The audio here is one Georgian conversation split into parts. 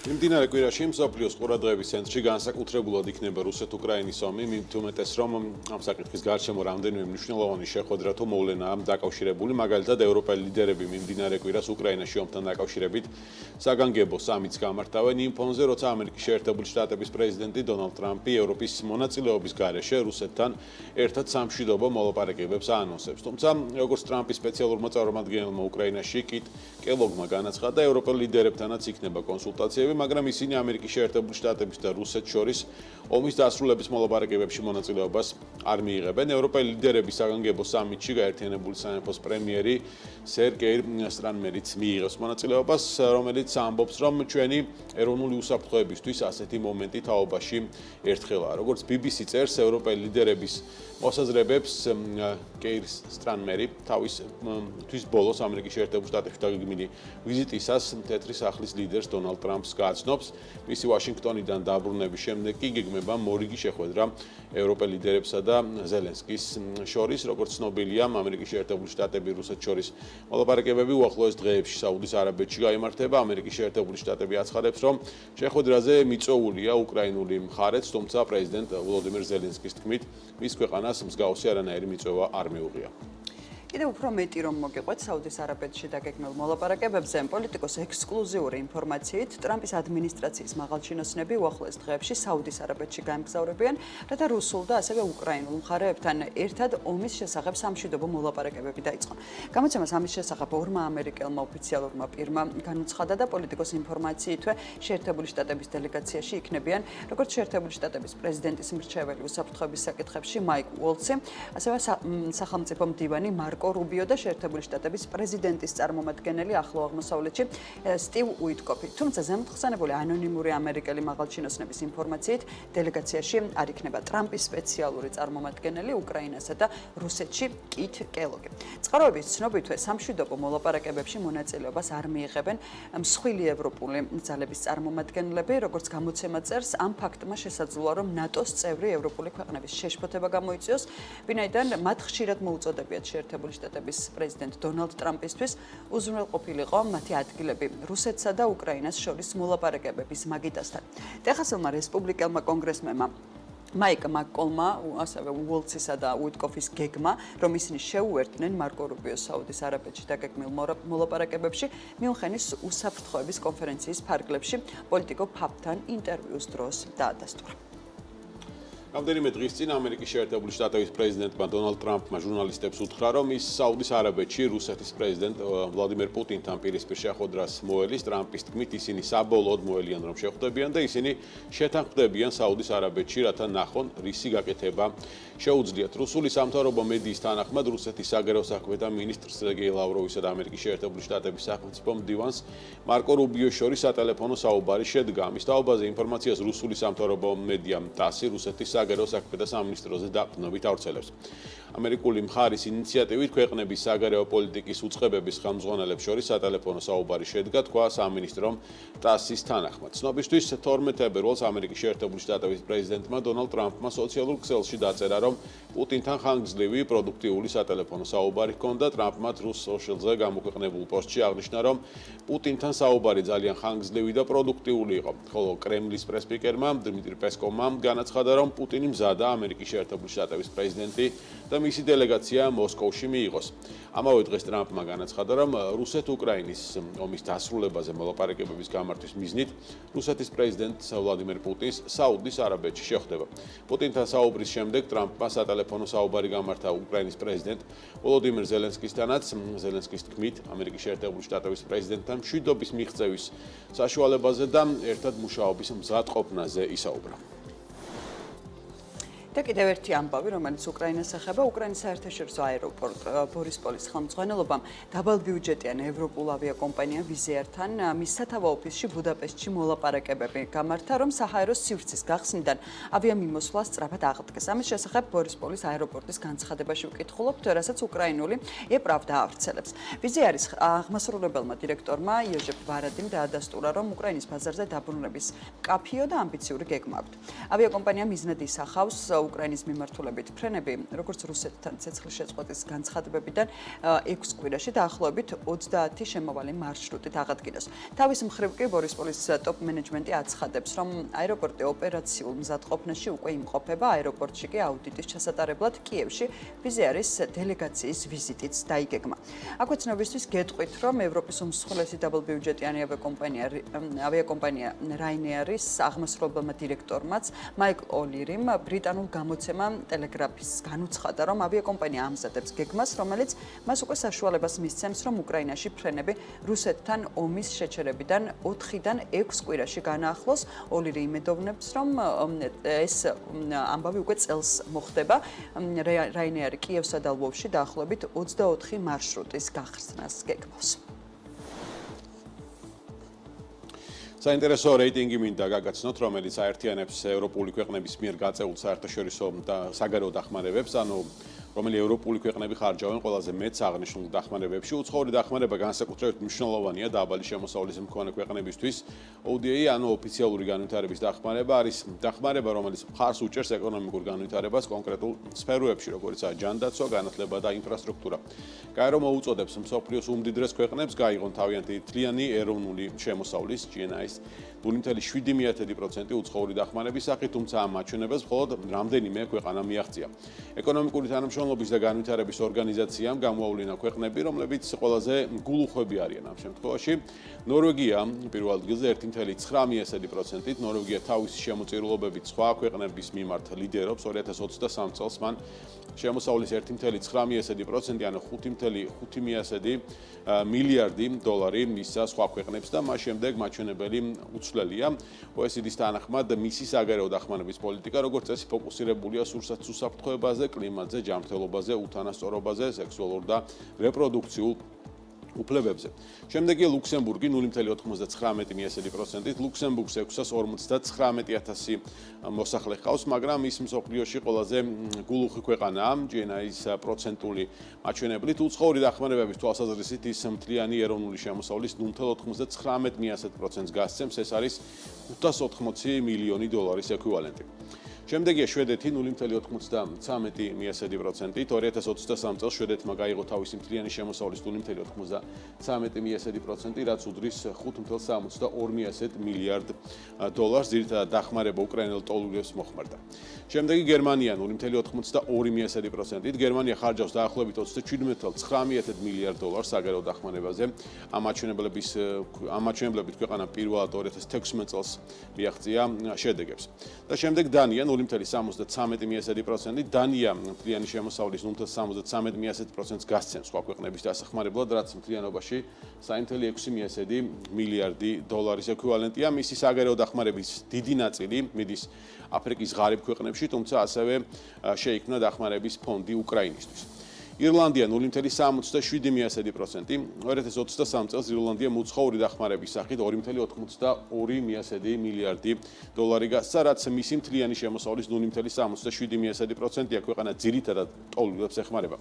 მიმდინარე კვირაში მსოფლიოს ყურადღების ცენტრში განსაკუთრებულად იქნება რუსეთ-უკრაინის ომი, მით უმეტეს რომ ამ საკითხის გარშემო რამდენიმე მნიშვნელოვანი შეხვედრა თუ მოვლენაა დაკავშირებული, მაგალითად ევროპელი ლიდერები მიმდინარე კვირას უკრაინაში ომთან დაკავშირებით საგანგებო სამიტს გამართავენ იმ ფონზე, როცა ამერიკის შეერთებული შტატების პრეზიდენტი დონალდ ტრამპი ევროპის მონაწილეობის გარეშე რუსეთთან ერთად სამშვიდობო მოლაპარაკებებს აანონსებს. თუმცა, როგორც ტრამპის სპეციალურმა წარმომადგენელმა უკრაინაში კიტ კელოგმა განაცხადა, ევროპელ ლიდერებთანაც იქნება კონსულტაციები, მაგრამ ისინი ამერიკის შეერთებული შტატების და რუსეთს შორის ომის დასრულების მოლაპარაკებებში მონაწილეობას არ მიიღებენ. ევროპელი ლიდერების საგანგებო სამიტში გაერთიანებული სამეფოს პრემიერი სერგეი სტრანმერიც მიიღებს მონაწილეობას, რომელიც ამბობს, რომ ჩვენი ეროვნული უსაფრთხოებისთვის ასეთი მომენტი თაობაში ერთხელაა. როგორც BBC წერს, ევროპელი ლიდერების მოსაზრებებს კეირ სტრანმერი თვის ბოლოს ამერიკის შეერთებულ შტატებში დაგეგმილი ვიზიტისას თეთრი სახლის ლიდერს დონალდ ტრამპს გააცნობს. მისი ვაშინგტონიდან დაბრუნების შემდეგ კი გეგმება მორიგი შეხვედრა ევროპელ ლიდერებსა და ზელენსკის შორის. როგორც ცნობილია, ამერიკის შეერთებული შტატები რუსეთს შორის მოლაპარაკებები უახლოეს დღეებში საუდის არაბეთში გაიმართება. ამერიკის შეერთებული შტატები აცხადებს, რომ შეხვედრაზე მიწოულია უკრაინული მხარეც, თუმცა პრეზიდენტ ვლოდიმირ ზელენსკის თქმით, მის ქვეყანას მსგავსი არანაირი მიწოვა არ მიუღია. კიდევ უფრო მეტი რომ მოგიყვეთ საუდის არაბეთში დაგეგმილ მოლაპარაკებებზე, პოლიტიკოს ექსკლუზიური ინფორმაციით, ტრამპის ადმინისტრაციის მაღალჩინოსნები უახლოეს დღეებში საუდის არაბეთში გაემგზავრებიან, რათა რუსულ და ასევე უკრაინულ მხარეებთან ერთად ომის შესახებ სამშვიდობო მოლაპარაკებები დაიწყონ. გამოცემას ამის შესახებ ორმა ამერიკელმა ოფიციალურმა პირმა განუცხადა და პოლიტიკოს ინფორმაციითვე შეერთებული შტატების დელეგაციაში იქნებიან როგორც შეერთებული შტატების პრეზიდენტის მრჩეველი უსაფრთხოების საკითხებში მაიკ უოლცი, ასევე სახელმწიფო მდივანი მარკო რუბიო და შეერთებული შტატების პრეზიდენტის წარმომადგენელი ახლო აღმოსავლეთში სტივ უიტკოფი. თუმცა ზემოთხსენებული ანონიმური ამერიკელი მაღალჩინოსნების ინფორმაციით დელეგაციაში არ იქნება ტრამპის სპეციალური წარმომადგენელი უკრაინასა და რუსეთში კიტ კელოგი. წყაროების ცნობითვე სამშვიდობო მოლაპარაკებებში მონაწილეობას არ მიიღებენ მსხვილი ევროპული ძალების წარმომადგენლები, როგორც გამოცემა წერს, ამ ფაქტმა შესაძლოა რომ ნატოს წევრი ევროპული ქვეყნების შეშფოთება გამოიწვიოს, ვინაიდან მათ ხშირად მოუწოდებიათ შეერთებული შტატების პრეზიდენტ დონალდ ტრამპისთვის უზრუნველყოფილიყო მათი ადგილები რუსეთსა და უკრაინას შორის მოლაპარაკებების მაგიდასთან. ტეხასელმა რესპუბლიკელმა კონგრესმენმა მაიკ მაკკოლმა, ასევე უოლცისა და უიტკოფის გეგმა, რომ ისინი შეუერთდნენ მარკო რუბიოს საუდის არაბეთში დაგეგმილ მოლაპარაკებებში, მიუნხენის უსაფრთხოების კონფერენციის ფარგლებში პოლიტიკო ფაფთან ინტერვიუს დროს დაადასტურა. რამდენიმე დღის წინ ამერიკის შეერთებული შტატების პრეზიდენტმა დონალდ ტრამპმა ჟურნალისტებს უთხრა, რომ ის საუდის არაბეთში რუსეთის პრეზიდენტ ვლადიმერ პუტინთან პირისპირ შეხვედრას მოელის. ტრამპის თქმით, ისინი საბოლოოდ მოელიან, რომ შეხვდებიან და ისინი შეთანხმდებიან საუდის არაბეთში, რათა ნახონ, რისი გაკეთება შეუძლიათ. რუსული სამთავრობო მედიის თანახმად, რუსეთის საგარეო საქმეთა მინისტრ სერგეი ლავროვისა და ამერიკის შეერთებული შტატების სახელმწიფო მდივანს მარკო რუბიოს შორის სატელეფონო საუბარი შედგა. ამის თაობაზე ინფორმაციას რუსული სამთავრობო მედია TASS რუსეთის საგარეო საქმეთა სამინისტროზე დაყრდნობით ავრცელებს. ამერიკული მხარის ინიციატივით ქვეყნების საგარეო პოლიტიკის უწყებების ხელმძღვანელებს შორის სატელეფონო საუბარი შედგა, თქვა სამინისტრომ TASS-ის თანახმად. ცნობისთვის 12 თებერვალს ამერიკის შეერთებული შტატების პრეზიდენტმა დონალდ ტრამპმა სოციალურ ქსელში დაწერა, რომ პუტინთან ხანგრძლივი პროდუქტიული სატელეფონო საუბარი ჰქონდა. ტრამპმა Truth Social-ზე გამოქვეყნებულ პოსტში აღნიშნა, რომ პუტინთან საუბარი ძალიან ხანგრძლივი და პროდუქტიული იყო, ხოლო კრემლის პრესსპიკერმა დმიტრი პესკოვმა განაცხადა, რომ პუტინი მზადაა ამერიკის შეერთებული შტატების პრეზიდენტი და მისი დელეგაცია მოსკოვში მიიღოს. ამავე დღეს ტრამპმა განაცხადა, რომ რუსეთ-უკრაინის ომის დასრულებაზე მოლაპარაკებების გამართვის მიზნით რუსეთის პრეზიდენტ ვლადიმერ პუტინს საუდის არაბეთში შეხვდება. პუტინთან საუბრის შემდეგ ტრამპმა სატელეფონო საუბარი გამართა უკრაინის პრეზიდენტ ვოლოდიმირ ზელენსკისთანაც. ზელენსკის თქმით, ამერიკის შეერთებული შტატების პრეზიდენტთან მშვიდობის მიღწევის საშუალებაზე და ერთად მუშაობის მზადყოფნაზე ისაუბრა. და კიდევ ერთი ამბავი, რომელიც უკრაინას ეხება, უკრაინის საერთაშორისო აეროპორტ ბორისპოლის ხელმძღვანელობამ დაბალბიუჯეტიან ევროპულ ავიაკომპანია ვიზეართან მის სათავო ოფისში ბუდაპეშტში მოლაპარაკებები გამართა, რომ საჰაერო სივრცის გახსნიდან ავიამიმოსვლა სწრაფად აღდგეს. ამის შესახებ ბორისპოლის აეროპორტის განცხადებაში ვკითხულობთ, რასაც უკრაინული ეპრავდა ავრცელებს. ვიზეარის აღმასრულებელმა დირექტორმა იოჟეფ ვარადიმ დაადასტურა, რომ უკრაინის ბაზარზე დაბრუნების მკაფიო და ამბიციური გეგმა აქვთ. ავიაკომპანია მიზნად ისახავს უკრაინის მიმართულებით ფრენები, როგორც რუსეთთან ცეცხლის შეწყვეტის განცხადებებიდან 6 კვირაში დაახლოებით 30 შემავალი მარშრუტით აღადგინოს. თავის მხრივ კი ბორისპოლის ტოპ მენეჯმენტი აცხადებს, რომ აეროპორტი ოპერაციულ მზადყოფნაში უკვე იმყოფება, აეროპორტში კი აუდიტის ჩასატარებლად კიევში ვიზი არის დელეგაციის ვიზიტიც დაიგეგმა. აქვე ცნობისთვის გეტყვით, რომ ევროპის უმსხვილესი დაბლბიუჯეტიანი ავიაკომპანია Ryanair-ის აღმასრულებელმა დირექტორმაც მაიკლ ოლირიმ ბრიტანულ გამოცემამ ტელეგრაფის განუცხადა, რომ ავიაკომპანია ამზადებს გეგმას, რომელიც მას უკვე საშუალებას მისცემს, რომ უკრაინაში ფრენები რუსეთთან ომის შეჩერებიდან 4-დან 6 კვირაში განაახლოს. ოლირი იმედოვნებს, რომ ეს ამბავი უკვე წელს მოხდება. Ryanair კიევსა და ლვოვში დაახლოებით 24 მარშრუტის გახსნას გეგმავს. საინტერესო რეიტინგი მინდა გაგაცნოთ, რომელიც აერთიანებს ევროპული ქვეყნების მიერ გაწეულ საერთაშორისო და საგარეო დახმარებებს, ანუ რომელი ევროპული ქვეყნები ხარჯავენ ყველაზე მეტს აღნიშნულ დახმარებებში. უცხოური დახმარება განსაკუთრებით მნიშვნელოვანია დაბალი შემოსავლის მქონე ქვეყნებისთვის. ODA, ანუ ოფიციალური განვითარების დახმარება, არის დახმარება, რომელიც მხარს უჭერს ეკონომიკურ განვითარებას კონკრეტულ სფეროებში, როგორიცაა ჯანდაცვა, განათლება და ინფრასტრუქტურა. გაერო მოუწოდებს მსოფლიოს უმდიდრეს ქვეყნებს გაიღონ თავიანთი თლიანი ეროვნული შემოსავლის GNI-ის 0.7% უცხოური დახმარების სახით, თუმცა ამ მაჩვენებელს მხოლოდ რამდენიმე ქვეყანა მიაღწია. ეკონომიკური თანამშრომლობის და განვითარების ორგანიზაციამ გამოავლინა ქვეყნები, რომლებიც ყველაზე გულუხვები არიან ამ შემთხვევაში. ნორვეგია პირველ ადგილზე 1.9%-ით, ნორვეგია თავისი შემოწირულობებით სხვა ქვეყნების მიმართ ლიდერობს 2023 წელს მან შემოსავლის 1.9%, ანუ 5.5 მილიარდი დოლარი მისცა სხვა ქვეყნებს და მას შემდეგ მაჩვენებელი უცვლელია. OECD-ის თანახმად მისი საგარეო დახმარების პოლიტიკა, როგორც წესი, ფოკუსირებულია სურსათმფრთხოებაზე, კლიმატზე, ჯანმრთელობაზე, უთანასწორობაზე, სექსუალურ და რეპროდუქციულ უფლებებზე. შემდეგია ლუქსემბურგი 0.99%-ით, ლუქსემბურგს 659,000 მოსახლე ჰყავს, მაგრამ ის მსოფლიოში ყველაზე გულუხვი ქვეყანაა GNI-ის პროცენტული მაჩვენებლით. უცხოური დახმარებების თვალსაზრისით ის მთლიანი ეროვნული შემოსავლის 0.99%-ს გასცემს, ეს არის 580 მილიონი დოლარის ექვივალენტი. შემდეგია შვედეთი 0.93%-ით, 2023 წელს შვედეთმა გაიღო თავისი მთლიანი შემოსავლის 0.93%, რაც უდრის 5.72 მილიარდ დოლარს, ძირითადად დახმარება უკრაინელ ტოლურებს მოხმარდა. შემდეგი გერმანია 0.3%-ით, გერმანია ხარჯავს დაახლოებით 37.9 მილიარდ დოლარს საგარეო დახმარებაზე. ამ მაჩვენებლებით ქვეყანა პირველად 2016 წელს მიაღწია შედეგებს. და შემდეგ დანია 0.73%-ით, დანია მთლიანი შემოსავლის 0.73%-ს გასცემს სხვა ქვეყნების დასახმარებლად, რაც მთლიანობაში 3.6 მილიარდი დოლარის ექვივალენტია. მისი საგარეო დახმარების დიდი ნაწილი მიდის აფრიკის ღარიბ ქვეყნებში, თუმცა ასევე შეიქმნა დახმარების ფონდი უკრაინისთვის. ირლანდია 0.67%, 2023 წელს ირლანდიამ უცხოური დახმარების სახით 2.82 მილიარდი დოლარი გასცა, რაც მისი მთლიანი შემოსავლის 0.67%-ია, ქვეყანა ძირითადად ტოლურებს ეხმარება.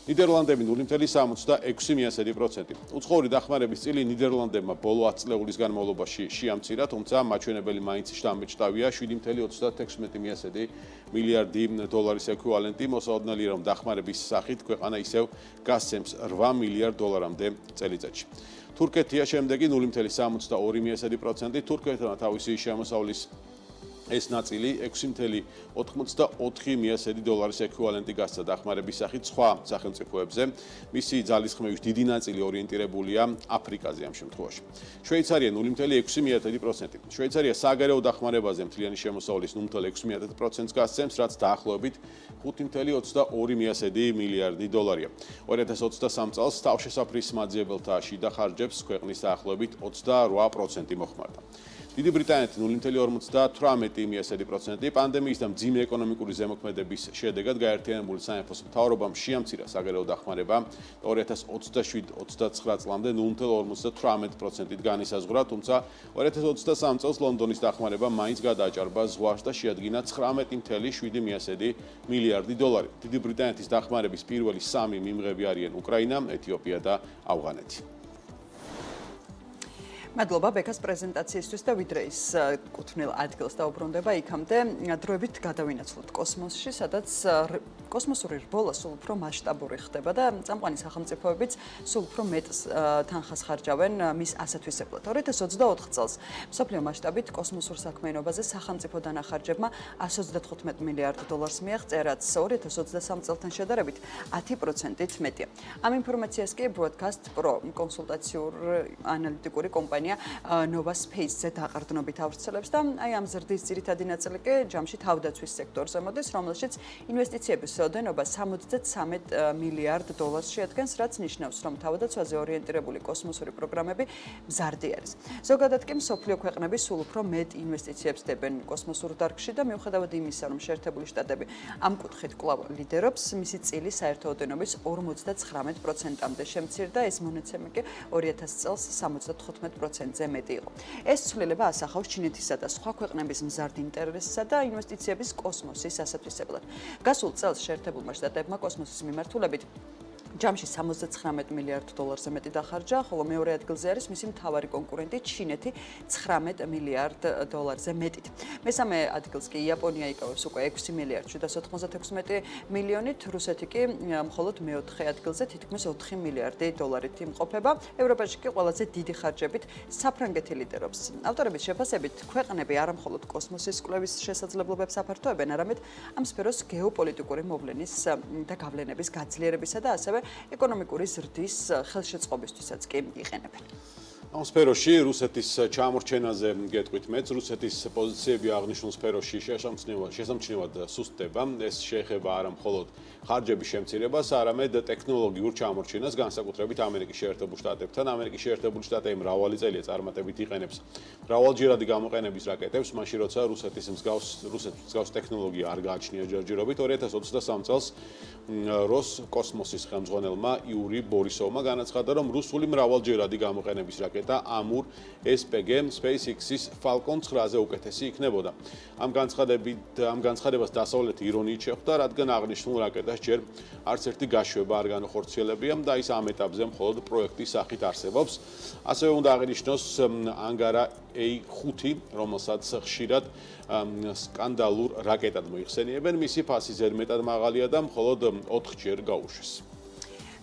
ნიდერლანდები 0.66%. უცხოური დახმარების წილი ნიდერლანდებმა ბოლო 10 წლეულის განმავლობაში შეამცირა, თუმცა მაჩვენებელი მაინც შთამბეჭდავია 7.36 მილიარდი დოლარის ექვივალენტი. მოსალოდნელია, რომ დახმარების სახით ქვეყანა ისევ გასცემს 8 მილიარდ დოლარამდე წელიწადში. თურქეთია შემდეგი 0.62%. თურქეთმა თავისი შემოსავლის ეს ნაწილი 6.84 დოლარის ექვივალენტი გასცა დახმარების სახით სხვა სახელმწიფოებზე. მისი ძალისხმევის დიდი ნაწილი ორიენტირებულია აფრიკაზე ამ შემთხვევაში. შვეიცარია 0.6%. შვეიცარია საგარეო დახმარებაზე მთლიანი შემოსავლის 0.6%-ს გასცემს, რაც დაახლოებით 5.22 მილიარდი დოლარია. 2023 წელს თავშესაფრის მაძიებელთა შიდა ხარჯებს ქვეყნის დაახლოებით 28% მოხმარდა. დიდი ბრიტანეთი 0.58%, პანდემიის და მძიმე ეკონომიკური ზემოქმედების შედეგად გაერთიანებული სამეფოს მთავრობამ შეამცირა საგარეო დახმარება 2027-29 წლამდე 0.58%-ით განისაზღვრა, თუმცა 2023 წელს ლონდონის დახმარება მაინც გადააჭარბა ზღვარს და შეადგინა 19.7 მილიარდი დოლარი. დიდი ბრიტანეთის დახმარების პირველი 3 მიმღები არიან უკრაინა, ეთიოპია და ავღანეთი. მადლობა ბექას პრეზენტაციისთვის და ვიდრე ის კუთვნილ ადგილს დაუბრუნდება იქამდე დროებით გადავინაცვლოთ კოსმოსში, სადაც კოსმოსური რბოლა სულ უფრო მასშტაბური ხდება და წამყვანი სახელმწიფოებიც სულ უფრო მეტ თანხას ხარჯავენ მის ასათვისებლად. 2024 წელს მსოფლიო მასშტაბით კოსმოსურ საქმიანობაზე სახელმწიფო დანახარჯებმა 135 მილიარდ დოლარს მიაღწია, რაც 2023 წელთან შედარებით 10%-ით მეტია. ამ ინფორმაციას კი Broadcast Pro კონსულტაციურ ანალიტიკური კომპანია Nova Space-ზე დაყრდნობით ავრცელებს და აი ამ ზრდის ძირითადი ნაწილი კი ჯამში თავდაცვის სექტორზე მოდის, რომელშიც ინვესტიციების რაოდენობა 73 მილიარდ დოლარს შეადგენს, რაც ნიშნავს, რომ თავდაცვაზე ორიენტირებული კოსმოსური პროგრამები მზარდი არის. ზოგადად კი მსოფლიო ქვეყნები სულ უფრო მეტ ინვესტიციებს დებენ კოსმოსურ დარგში და მიუხედავად იმისა, რომ შეერთებული შტატები ამ კუთხით კვლავ ლიდერობს, მისი წილი საერთო ოდენობის 59%-მდე შემცირდა, ეს მონაცემი კი 2000 წელს 75%-ზე მეტი იყო. ეს ცვლილება ასახავს ჩინეთისა და სხვა ქვეყნების მზარდ ინტერესსა და ინვესტიციების კოსმოსის ასათვისებლად. გასულ წელს შეერთებულმა შტატებმა კოსმოსის მიმართულებით ჯამში 79 მილიარდ დოლარზე მეტი დახარჯა, ხოლო მეორე ადგილზე არის მისი მთავარი კონკურენტი ჩინეთი 19 მილიარდ დოლარზე მეტით. მესამე ადგილს კი იაპონია იკავებს უკვე 6 მილიარდ 796 მილიონით, რუსეთი კი მხოლოდ მეოთხე ადგილზე თითქმის 4 მილიარდი დოლარით იმყოფება. ევროპაში კი ყველაზე დიდი ხარჯებით საფრანგეთი ლიდერობს. ავტორების შეფასებით, ქვეყნები არა მხოლოდ კოსმოსის კვლევის შესაძლებლობებს აფართოებენ, არამედ ამ სფეროს გეოპოლიტიკური მოვლენის და გავლენების გაძლიერებისა და ასევე ეკონომიკური ზრდის ხელშეწყობისთვისაც კი იყენებენ. ამ სფეროში რუსეთის ჩამორჩენაზე გეტყვით მეც, რუსეთის პოზიციები აღნიშნულ სფეროში შესამჩნევად სუსტდება. ეს შეეხება არა მხოლოდ ხარჯების შემცირებას, არამედ ტექნოლოგიურ ჩამორჩენას, განსაკუთრებით ამერიკის შეერთებულ შტატებთან. ამერიკის შეერთებული შტატები მრავალი წელია წარმატებით იყენებს მრავალჯერადი გამოყენების რაკეტებს, მაშინ როცა რუსეთის მსგავს ტექნოლოგია არ გააჩნია ჯერჯერობით. 2023 წელს როსკოსმოსის ხელმძღვანელმა იური ბორისოვმა განაცხადა, რომ რუსული მრავალჯერადი გამოყენების რაკეტა ამურ SPG SpaceX-ის Falcon 9-ზე უკეთესი იქნებოდა. ამ განცხადებას დასავლეთი ირონიით შეხვდა, რადგან აღნიშნულ რაკეტას ჯერ არც ერთი გაშვება არ განახორციელებია და ის ამ ეტაპზე მხოლოდ პროექტის სახით არსებობს. ასევე უნდა აღინიშნოს ანგარა A5, რომელსაც ხშირად სკანდალურ რაკეტად მოიხსენიებენ, მისი ფასი ზედმეტად მაღალია და მხოლოდ 4-ჯერ გაუშვეს.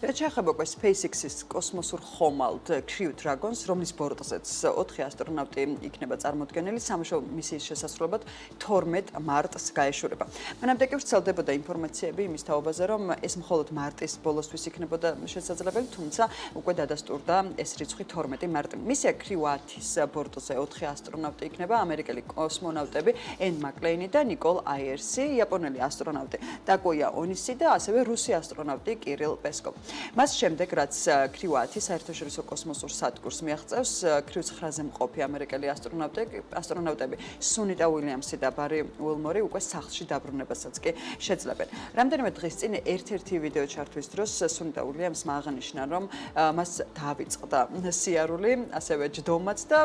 რაც შეეხება უკვე SpaceX-ის კოსმოსურ ხომალდ Crew Dragon-ს, რომლის ბორტზეც 4 ასტრონავტი იქნება წარმოდგენილი, სამუშაო მისიის შესასრულებლად 12 მარტს გაეშურება. მანამდე კი ვრცელდებოდა ინფორმაციები იმის თაობაზე, რომ ეს მხოლოდ მარტის ბოლოსთვის იქნებოდა შესაძლებელი, თუმცა უკვე დადასტურდა ეს რიცხვი 12 მარტი. მისია Crew 10-ის ბორტზე 4 ასტრონავტი იქნება, ამერიკელი კოსმონავტები ენ მაკლეინი და ნიკოლ აიერსი, იაპონელი ასტრონავტი ტაკუია ონისი და ასევე რუსი ასტრონავტი კირილ პესკოვი. მას შემდეგ, რაც Crew 10 საერთაშორისო კოსმოსურ სადგურს მიაღწევს, Crew 9-ზე მყოფი ამერიკელი ასტრონავტები სუნიტა უილიამსი და ბარი უილმორი უკვე სახლში დაბრუნებასაც კი შეძლებენ. რამდენიმე დღის წინ ერთ-ერთი ვიდეო ჩართვის დროს სუნიტა უილიამსმა აღნიშნა, რომ მას დაავიწყდა სიარული, ასევე ჯდომაც და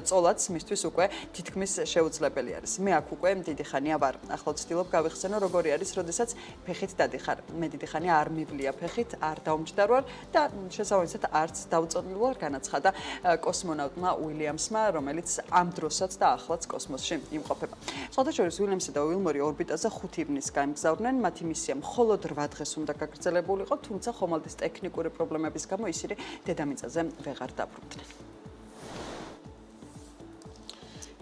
წოლაც მისთვის უკვე თითქმის შეუძლებელი არის. მე აქ უკვე დიდი ხანია ვარ. ახლა ვცდილობ გავიხსენო, როგორი არის, როდესაც ფეხით დადიხარ. მე დიდი ხანია არ მივლია ფეხით, არ დაუმჯდარვარ და შესაბამისად არც დავწონილ ვარ, განაცხადა კოსმონავტმა უილიამსმა, რომელიც ამ დროსაც და ახლაც კოსმოსში იმყოფება. სხვადასხვა უილიამსი და უილმორი ორბიტაზე 5 ივნისს გაემგზავრნენ, მათი მისია მხოლოდ 8 დღეს უნდა გაგრძელებულიყო, თუმცა ხომალდის ტექნიკური პრობლემების გამო ისინი დედამიწაზე ვეღარ დაბრუნდნენ.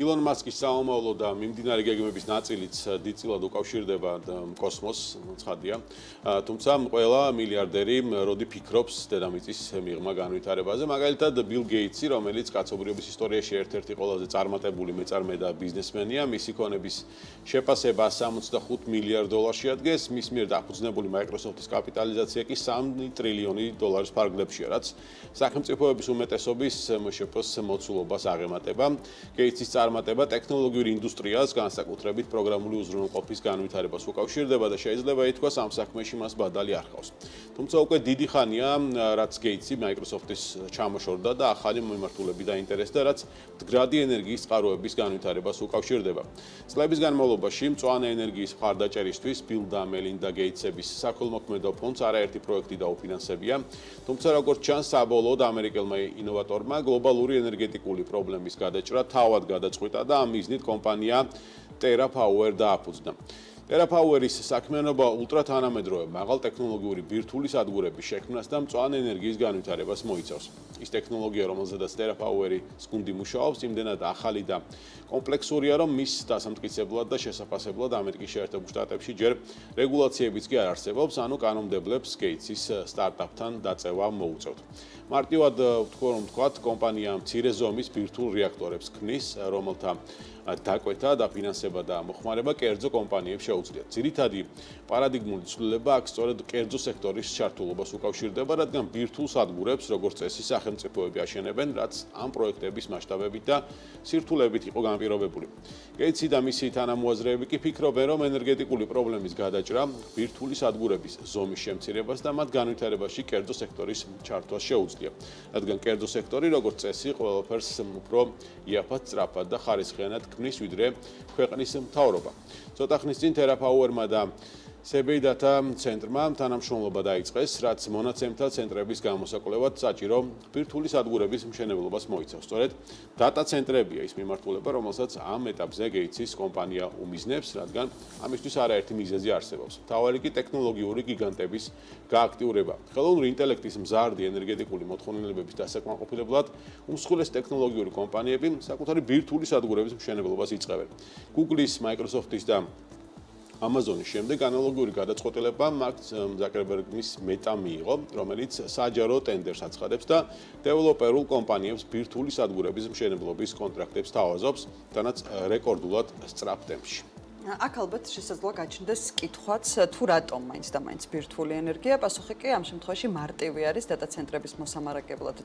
ილონ მასკის საომავლო და მიმდინარე გეგმების ნაწილიც დიდწილად უკავშირდება კოსმოსს, ცხადია. თუმცა ყველა მილიარდერი როდი ფიქრობს დედამიწის მიღმა განვითარებაზე. მაგალითად, ბილ გეიტსი, რომელიც კაცობრიობის ისტორიაში ერთ-ერთი ყველაზე წარმატებული მეწარმე და ბიზნესმენია, მისი ქონების შეფასება 65 მილიარდ დოლარში ადგეს, მის მიერ დაფუძნებული Microsoft-ის კაპიტალიზაცია კი 3 ტრილიონი დოლარის ფარგლებშია, რაც სახელმწიფოების უმეტესობის MშՊ-ს მოცულობას აღემატება. გეიტსის წარმატება ტექნოლოგიური ინდუსტრიას, განსაკუთრებით პროგრამული უზრუნველყოფის განვითარებას უკავშირდება და შეიძლება ითქვას ამ საქმეში მას ბადალი არ ჰყავს. თუმცა უკვე დიდი ხანია, რაც Gates-ი Microsoft-ის ჩამოშორდა და ახალი მიმართულებით დაინტერესდა, რაც მდგრადი ენერგიის წყაროების განვითარებას უკავშირდება. წლების განმავლობაში მწვანე ენერგიის მხარდაჭერისთვის Bill და Melinda Gates-ების საქველმოქმედო ფონდს არაერთი პროექტი დაუფინანსებია, თუმცა როგორც ჩანს, საბოლოოდ ამერიკელმა ინოვატორმა გლობალური ენერგეტიკული პრობლემის გადაჭრა თავად გადაწყვიტა და ამ მიზნით კომპანია TerraPower დააფუძნა. TerraPower-ის საქმიანობა ულტრათანამედროვე მაღალ ტექნოლოგიური ბირთვული სადგურების შექმნას და მწვანე ენერგიის განვითარებას მოიცავს. ის ტექნოლოგია, რომელზედაც TerraPower-ის გუნდი მუშაობს, იმდენად ახალი და კომპლექსურია, რომ მის დასამტკიცებლად და შესაფასებლად ამერიკის შეერთებულ შტატებში ჯერ რეგულაციებიც კი არ არსებობს, ანუ კანონმდებლებს Gates-ის სტარტაპთან დაწევა მოუწევთ. მარტივად ვთქვათ, კომპანია მცირე ზომის ბირთვულ რეაქტორებს ქმნის, რომელთა დაკვეთა და ფინანსება და მოხმარება კერძო კომპანიებს შეუძლიათ. ძირითადი პარადიგმული ცვლილება აქ სწორედ კერძო სექტორის ჩართულობას უკავშირდება, რადგან ბირთვულ სადგურებს, როგორც წესი, სახელმწიფოები აშენებენ, რაც ამ პროექტების მასშტაბებით და სირთულებით იყო განპირობებული. Gates-ი და მისი თანამოაზრეები კი ფიქრობენ, რომ ენერგეტიკული პრობლემის გადაჭრა ბირთვული სადგურების ზომის შემცირებას და მათ განვითარებაში კერძო სექტორის ჩართვას შეუძლია. რადგან კერძო სექტორი, როგორც წესი, ყველაფერს უფრო იაფად, სწრაფად და ხარისხიანად ქმნის, ვიდრე ქვეყნის მთავრობა. ცოტა ხნის წინ TerraPower-მა და Sebei-Data ცენტრმა თანამშრომლობა დაიწყეს, რაც მონაცემთა ცენტრების გამოსაკვლევად საჭირო ბირთვული სადგურების მშენებლობას მოიცავს. სწორედ დატა ცენტრებია ის მიმართულება, რომელსაც ამ ეტაპზე Gates-ის კომპანია უმიზნებს, რადგან ამისთვის არაერთი მიზეზი არსებობს. მთავარი კი ტექნოლოგიური გიგანტების გააქტიურება. ხელოვნური ინტელექტის მზარდი ენერგეტიკული მოთხოვნილებების დასაკმაყოფილებლად უმსხვილეს ტექნოლოგიური კომპანიები საკუთარი ბირთვული სადგურების მშენებლობას იწყებენ. Google-ის, Microsoft-ის და Amazon-ის შემდეგ ანალოგიური გადაწყვეტილება Mark Zuckerberg-ის Meta მიიღო, რომელიც საჯარო ტენდერს აცხადებს და დეველოპერულ კომპანიებს ბირთვული სადგურების მშენებლობის კონტრაქტებს თავაზობს, თანაც რეკორდულად სწრაფ ტემპში. აქ ალბათ შესაძლოა გაჩნდეს კითხვაც, თუ რატომ მაინც და მაინც ბირთვული ენერგია, პასუხი კი ამ შემთხვევაში მარტივი არის დატა ცენტრების მოსამარაგებლად,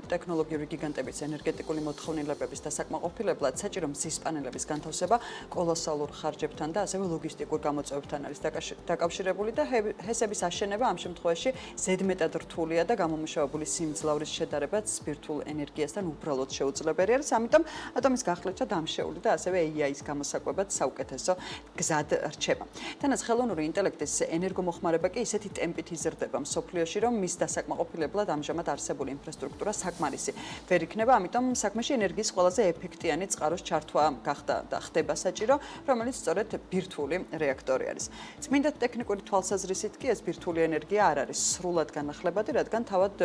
ტექნოლოგიური გიგანტების ენერგეტიკული მოთხოვნილებების დასაკმაყოფილებლად, საჭირო მზის პანელების განთავსება კოლოსალურ ხარჯებთან და ასევე ლოგისტიკურ გამოწვევებთან არის დაკავშირებული და ჰესების აშენება ამ შემთხვევაში ზედმეტად რთულია და გამომუშავებული სიმძლავრის შედარებაც ბირთვულ ენერგიასთან უბრალოდ შეუძლებელი არის, ამიტომ ატომის გახლეჩა დამშეული და ასევე AI-ის გამოსაკვებად საუკეთესო გზად რჩება. თანაც ხელოვნური ინტელექტის ენერგომოხმარება კი ისეთი ტემპით იზრდება მსოფლიოში, რომ მის დასაკმაყოფილებლად ამჟამად არსებული ინფრასტრუქტურა საკმარისი ვერ იქნება, ამიტომ საქმეში ენერგიის ყველაზე ეფექტიანი წყაროს ჩართვა გახდა და ხდება საჭირო, რომელიც სწორედ ბირთვული რეაქტორი არის. წმინდა ტექნიკური თვალსაზრისით კი ეს ბირთვული ენერგია არ არის სრულად განახლებადი, რადგან თავად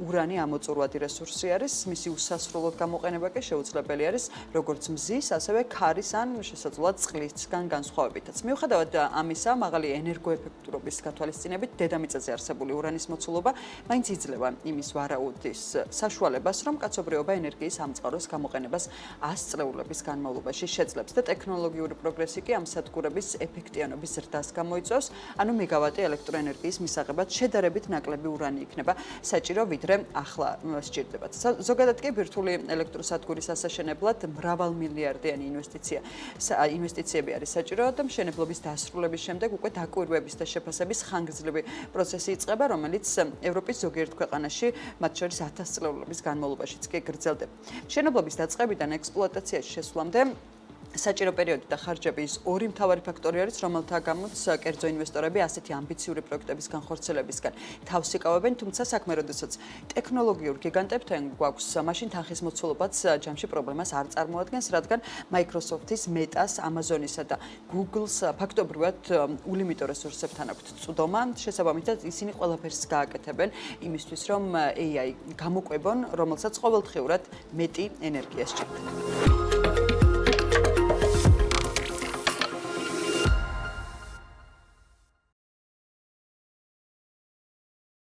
ურანი ამოწურვადი რესურსი არის, მისი უსასრულოდ გამოყენება კი შეუძლებელი არის როგორც მზის, ასევე ქარის ან შესაძლოა წყლის განსხვავებითაც. მიუხედავად ამისა, მაღალი ენერგოეფექტურობის გათვალისწინებით დედამიწაზე არსებული ურანის მოცულობა მაინც იძლევა იმის ვარაუდის საშუალებას, რომ კაცობრიობა ენერგიის ამ წყაროს გამოყენებას 100 წლეულების განმავლობაში შეძლებს და ტექნოლოგიური პროგრესი კი ამ სადგურების ეფექტიანობის ზრდას გამოიწვევს, ანუ მეგავატი ელექტროენერგიის მისაღებად შედარებით ნაკლები ურანი იქნება საჭირო, ვიდრე ახლა სჭირდებათ. ზოგადად კი ბირთვული ელექტროსადგურის ასაშენებლად მრავალმილიარდიანი ინვესტიციები არის საჭირო და მშენებლობის დასრულების შემდეგ უკვე დაკვირვების და შეფასების ხანგრძლივი პროცესი იწყება, რომელიც ევროპის ზოგიერთ ქვეყანაში, მათ შორის 1000 წლეულების განმავლობაშიც კი გრძელდება. მშენებლობის დაწყებიდან ექსპლუატაციაში შესვლამდე საჭირო პერიოდი და ხარჯები ის ორი მთავარი ფაქტორი არის, რომელთა გამოც კერძო ინვესტორები ასეთი ამბიციური პროექტების განხორციელებისგან თავს იკავებენ, თუმცა საქმე როდესაც ტექნოლოგიურ გიგანტებთან გვაქვს, მაშინ თანხის მოცულობაც ჯამში პრობლემას არ წარმოადგენს, რადგან Microsoft-ის, Meta-ს, Amazon-ისა და Google-ს ფაქტობრივად ულიმიტო რესურსებთან აქვთ წვდომა, შესაბამისად ისინი ყველაფერს გააკეთებენ იმისთვის, რომ AI გამოყვებონ, რომელსაც ყოველდღიურად მეტი ენერგია სჭირდება.